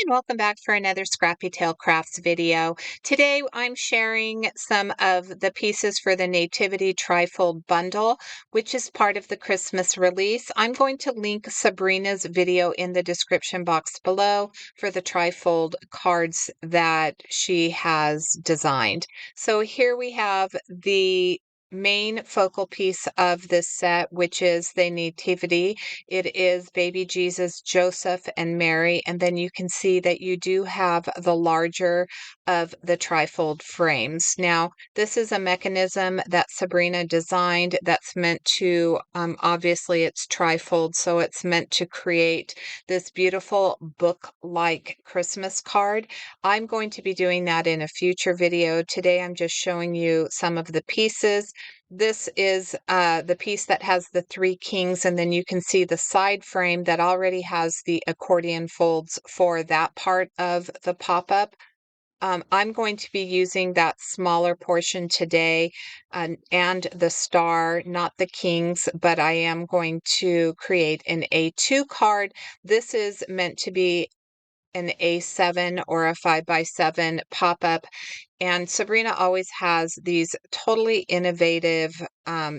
and welcome back for another Scrappy Tail Crafts video. Today I'm sharing some of the pieces for the Nativity Tri-Fold Bundle, which is part of the Christmas release. I'm going to link Sabrina's video in the description box below for the Tri-Fold cards that she has designed. So here we have the main focal piece of this set, which is the Nativity. It is baby Jesus, Joseph, and Mary, and then you can see that you do have the larger of the trifold frames. Now, this is a mechanism that Sabrina designed that's meant to, obviously it's trifold, so it's meant to create this beautiful book-like Christmas card. I'm going to be doing that in a future video. Today, I'm just showing you some of the pieces. This is the piece that has the three kings, and then you can see the side frame that already has the accordion folds for that part of the pop-up. I'm going to be using that smaller portion today and the star, not the kings, but I am going to create an A2 card. This is meant to be an A7 or a 5x7 pop-up. And Sabrina always has these totally innovative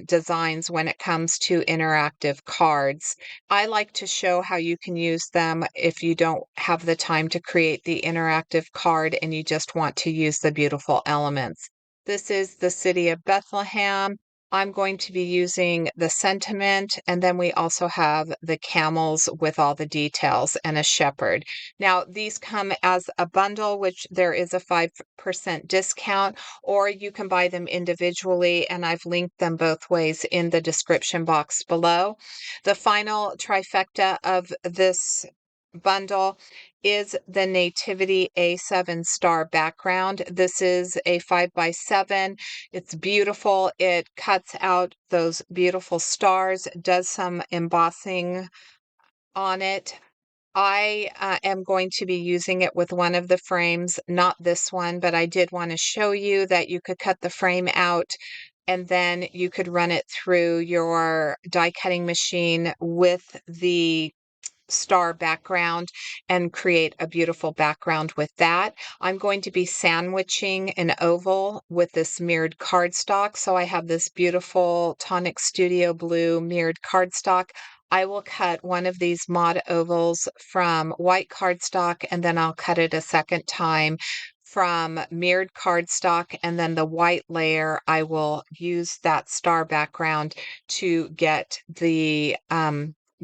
designs when it comes to interactive cards. I like to show how you can use them if you don't have the time to create the interactive card and you just want to use the beautiful elements. This is the City of Bethlehem. I'm going to be using the sentiment, and then we also have the camels with all the details and a shepherd. Now, these come as a bundle, which there is a 5% discount, or you can buy them individually, and I've linked them both ways in the description box below. The final trifecta of this bundle is the Nativity A7 star background. This is a 5x7. It's beautiful. It cuts out those beautiful stars, does some embossing on it. I am going to be using it with one of the frames, not this one, but I did want to show you that you could cut the frame out and then you could run it through your die cutting machine with the star background and create a beautiful background with that. I'm going to be sandwiching an oval with this mirrored cardstock. So I have this beautiful Tonic Studio Blue mirrored cardstock. I will cut one of these mod ovals from white cardstock, and then I'll cut it a second time from mirrored cardstock, and then the white layer, I will use that star background to get the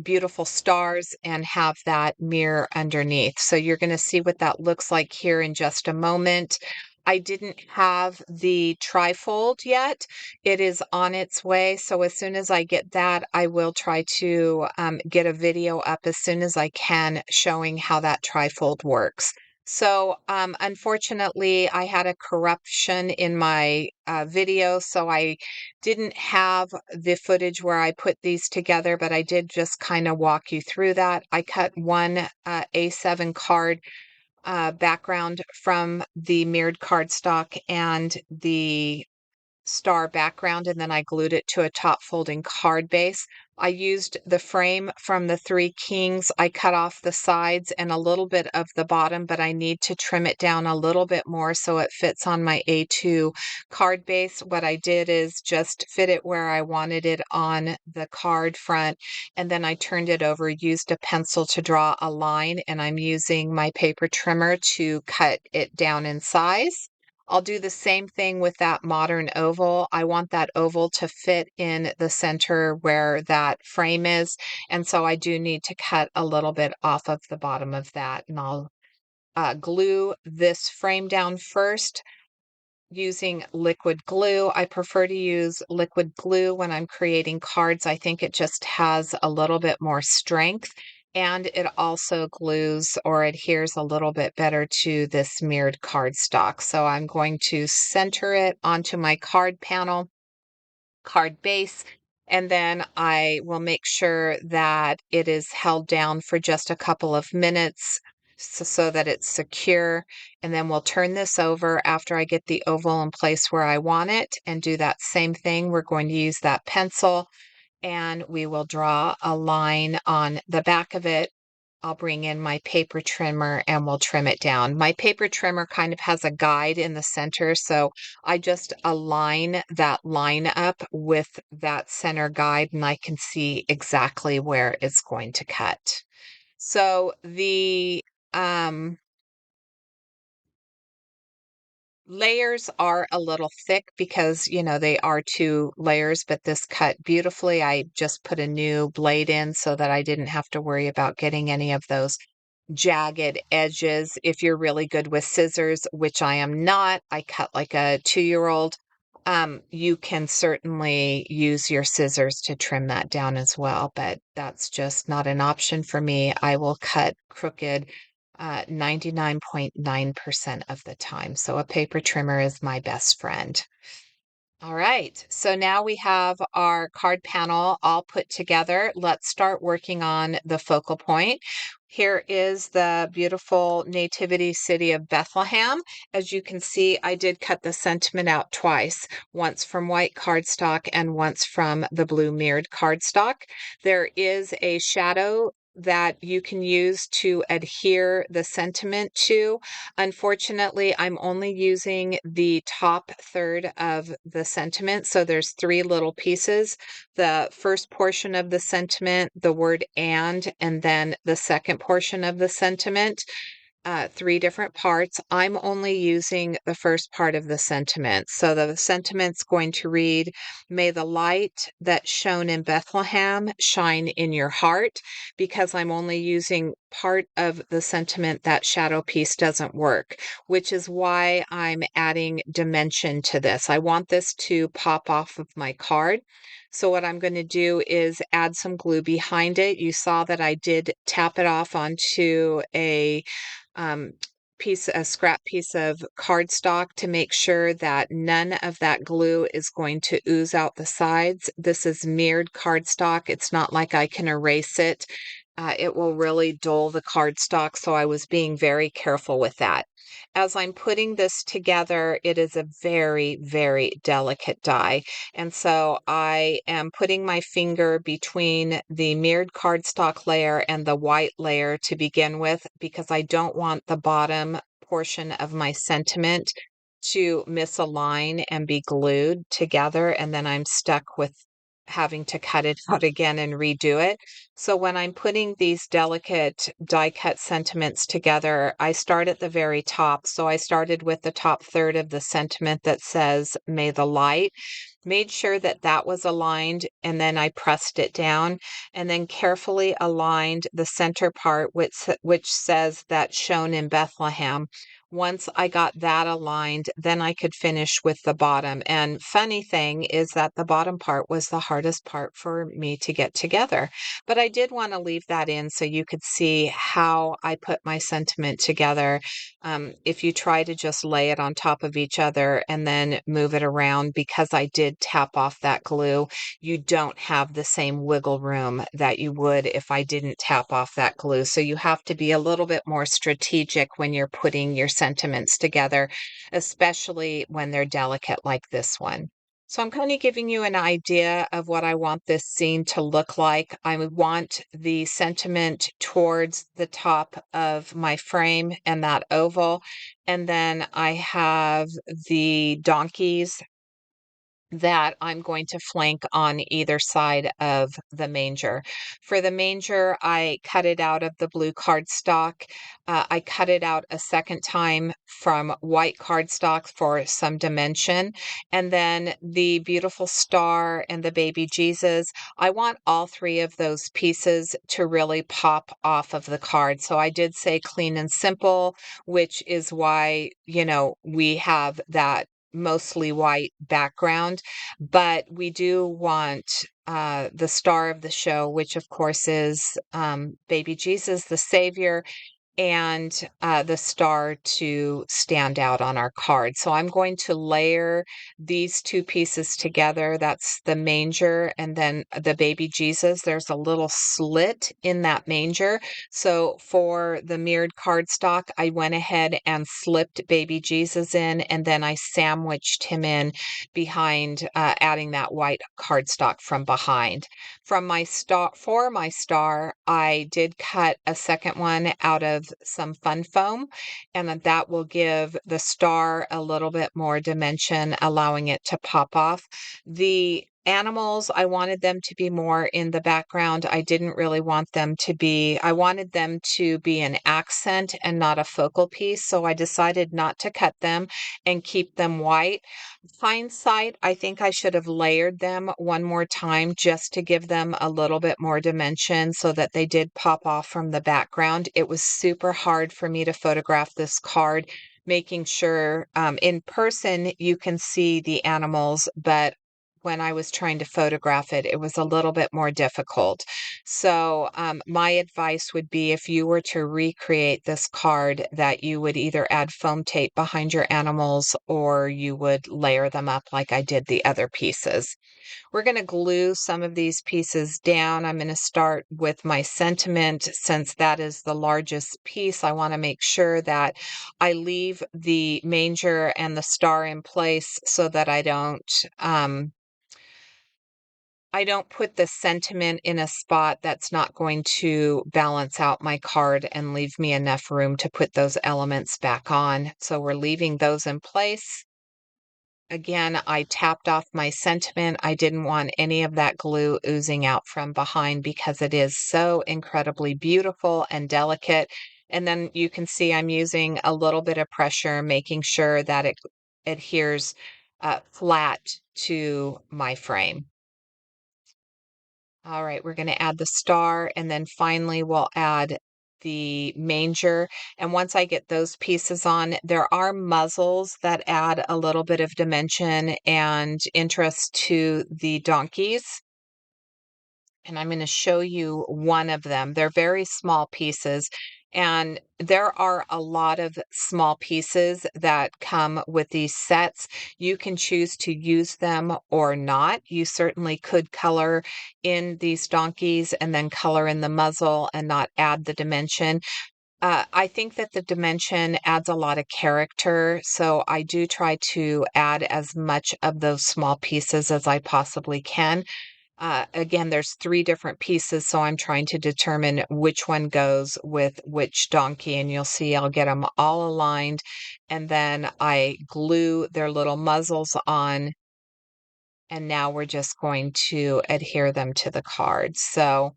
beautiful stars and have that mirror underneath. So you're going to see what that looks like here in just a moment. I didn't have the trifold yet. It is on its way. So as soon as I get that, I will try to get a video up as soon as I can showing how that trifold works. So unfortunately, I had a corruption in my video, so I didn't have the footage where I put these together, but I did just kind of walk you through that. I cut one A7 card background from the mirrored cardstock and the star background, and then I glued it to a top folding card base. I used the frame from the three kings. I cut off the sides and a little bit of the bottom, but I need to trim it down a little bit more so it fits on my A2 card base. What I did is just fit it where I wanted it on the card front, and then I turned it over, used a pencil to draw a line, and I'm using my paper trimmer to cut it down in size. I'll do the same thing with that modern oval. I want that oval to fit in the center where that frame is. And so I do need to cut a little bit off of the bottom of that. And I'll glue this frame down first using liquid glue. I prefer to use liquid glue when I'm creating cards. I think it just has a little bit more strength, and it also glues or adheres a little bit better to this mirrored cardstock. So I'm going to center it onto my card panel, card base, and then I will make sure that it is held down for just a couple of minutes so that it's secure. And then we'll turn this over after I get the oval in place where I want it and do that same thing. We're going to use that pencil and we will draw a line on the back of it I'll bring in my paper trimmer and we'll trim it down. My paper trimmer kind of has a guide in the center, so I just align that line up with that center guide and I can see exactly where it's going to cut. So the um, layers are a little thick because, they are two layers, but this cut beautifully. I just put a new blade in so that I didn't have to worry about getting any of those jagged edges. If you're really good with scissors, which I am not, I cut like a 2-year-old. You can certainly use your scissors to trim that down as well, but that's just not an option for me. I will cut crooked 99.9% of the time. So a paper trimmer is my best friend. All right, so now we have our card panel all put together. Let's start working on the focal point. Here is the beautiful Nativity City of Bethlehem. As you can see, I did cut the sentiment out twice, once from white cardstock and once from the blue mirrored cardstock. There is a shadow that you can use to adhere the sentiment to. Unfortunately, I'm only using the top third of the sentiment. So there's 3 little pieces. The first portion of the sentiment, the word and then the second portion of the sentiment. 3 different parts. I'm only using the first part of the sentiment. So the sentiment's going to read, "May the light that shone in Bethlehem shine in your heart." Because I'm only using part of the sentiment, that shadow piece doesn't work, which is why I'm adding dimension to this. I want this to pop off of my card. So what I'm going to do is add some glue behind it. You saw that I did tap it off onto um, a scrap piece of cardstock to make sure that none of that glue is going to ooze out the sides. This is mirrored cardstock. It's not like I can erase it. It will really dull the cardstock, so I was being very careful with that. As I'm putting this together, it is a very, very delicate die. And so I am putting my finger between the mirrored cardstock layer and the white layer to begin with, because I don't want the bottom portion of my sentiment to misalign and be glued together. And then I'm stuck with having to cut it out again and redo it. So when I'm putting these delicate die cut sentiments together, I start at the very top. So I started with the top third of the sentiment that says, "May the light," made sure that that was aligned, and then I pressed it down and then carefully aligned the center part, which says, "That shone in Bethlehem." Once I got that aligned, then I could finish with the bottom. And funny thing is that the bottom part was the hardest part for me to get together. But I did want to leave that in so you could see how I put my sentiment together. If you try to just lay it on top of each other and then move it around, because I did tap off that glue, you don't have the same wiggle room that you would if I didn't tap off that glue. So you have to be a little bit more strategic when you're putting your sentiments together, especially when they're delicate like this one. So I'm kind of giving you an idea of what I want this scene to look like. I would want the sentiment towards the top of my frame and that oval. And then I have the donkeys that I'm going to flank on either side of the manger. For the manger, I cut it out of the blue cardstock. I cut it out a second time from white cardstock for some dimension. And then the beautiful star and the baby Jesus, I want all 3 of those pieces to really pop off of the card. So I did say clean and simple, which is why, we have that mostly white background, but we do want the star of the show, which of course is baby Jesus, the Savior. and the star to stand out on our card. So I'm going to layer these two pieces together. That's the manger and then the baby Jesus. There's a little slit in that manger. So for the mirrored cardstock, I went ahead and slipped baby Jesus in, and then I sandwiched him in behind, adding that white cardstock from behind. From my star for my star, I did cut a second one out of some fun foam, and then that will give the star a little bit more dimension, allowing it to pop off. The animals, I wanted them to be more in the background. I didn't really want them to be, I wanted them to be an accent and not a focal piece, so I decided not to cut them and keep them white. Hindsight, I think I should have layered them one more time just to give them a little bit more dimension so that they did pop off from the background. It was super hard for me to photograph this card, making sure in person you can see the animals, but when I was trying to photograph it, it was a little bit more difficult. So, my advice would be if you were to recreate this card, that you would either add foam tape behind your animals or you would layer them up like I did the other pieces. We're going to glue some of these pieces down. I'm going to start with my sentiment since that is the largest piece. I want to make sure that I leave the manger and the star in place so that I don't put the sentiment in a spot that's not going to balance out my card and leave me enough room to put those elements back on. So we're leaving those in place. Again, I tapped off my sentiment. I didn't want any of that glue oozing out from behind because it is so incredibly beautiful and delicate. And then you can see I'm using a little bit of pressure, making sure that it adheres flat to my frame. All right, we're going to add the star, and then finally we'll add the manger. And once I get those pieces on, there are muzzles that add a little bit of dimension and interest to the donkeys. And I'm going to show you one of them. They're very small pieces, and there are a lot of small pieces that come with these sets. You can choose to use them or not. You certainly could color in these donkeys and then color in the muzzle and not add the dimension. I think that the dimension adds a lot of character, so I do try to add as much of those small pieces as I possibly can. Again, there's 3 different pieces, so I'm trying to determine which one goes with which donkey, and you'll see I'll get them all aligned, and then I glue their little muzzles on, and now we're just going to adhere them to the card. So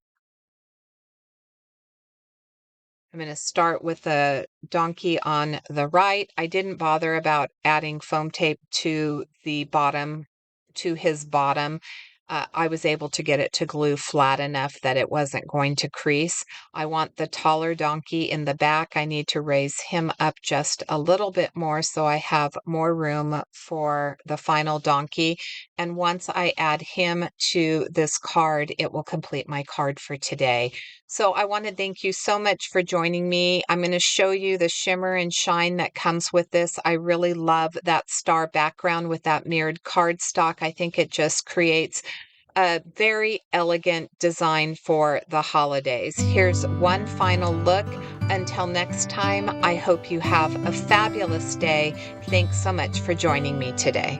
I'm going to start with the donkey on the right. I didn't bother about adding foam tape to the bottom, to his bottom. I was able to get it to glue flat enough that it wasn't going to crease. I want the taller donkey in the back. I need to raise him up just a little bit more so I have more room for the final donkey. And once I add him to this card, it will complete my card for today. So I want to thank you so much for joining me. I'm going to show you the shimmer and shine that comes with this. I really love that star background with that mirrored cardstock. I think it just creates a very elegant design for the holidays. Here's one final look. Until next time, I hope you have a fabulous day. Thanks so much for joining me today.